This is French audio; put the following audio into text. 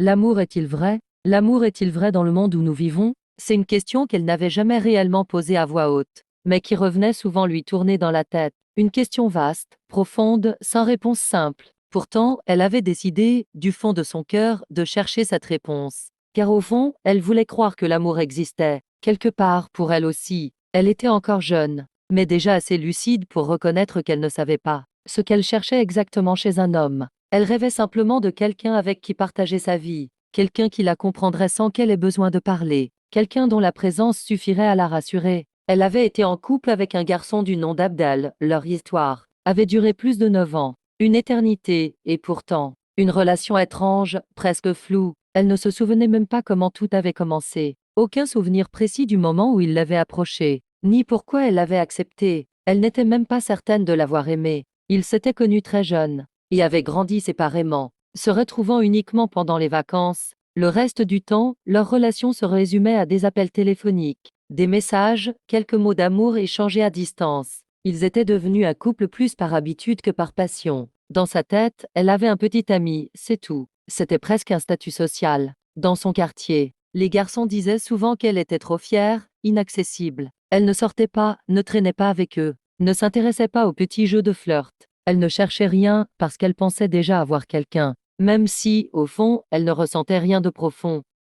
L'amour est-il vrai? L'amour est-il vrai dans le monde où nous vivons? C'est une question qu'elle n'avait jamais réellement posée à voix haute, mais qui revenait souvent lui tourner dans la tête. Une question vaste, profonde, sans réponse simple. Pourtant, elle avait décidé, du fond de son cœur, de chercher cette réponse. Car au fond, elle voulait croire que l'amour existait, quelque part, pour elle aussi. Elle était encore jeune, mais déjà assez lucide pour reconnaître qu'elle ne savait pas ce qu'elle cherchait exactement chez un homme. Elle rêvait simplement de quelqu'un avec qui partager sa vie, quelqu'un qui la comprendrait sans qu'elle ait besoin de parler, quelqu'un dont la présence suffirait à la rassurer. Elle avait été en couple avec un garçon du nom d'Abdel, leur histoire avait duré plus de 9 ans, une éternité, et pourtant, une relation étrange, presque floue. Elle ne se souvenait même pas comment tout avait commencé. Aucun souvenir précis du moment où il l'avait approchée, ni pourquoi elle l'avait accepté. Elle n'était même pas certaine de l'avoir aimé. Ils s'étaient connus très jeunes, et avaient grandi séparément, se retrouvant uniquement pendant les vacances. Le reste du temps, leur relation se résumait à des appels téléphoniques, des messages, quelques mots d'amour échangés à distance. Ils étaient devenus un couple plus par habitude que par passion. Dans sa tête, elle avait un petit ami, c'est tout. C'était presque un statut social. Dans son quartier, les garçons disaient souvent qu'elle était trop fière, inaccessible. Elle ne sortait pas, ne traînait pas avec eux, ne s'intéressait pas aux petits jeux de flirt. Elle ne cherchait rien parce qu'elle pensait déjà avoir quelqu'un, même si, au fond, elle ne ressentait rien de profond.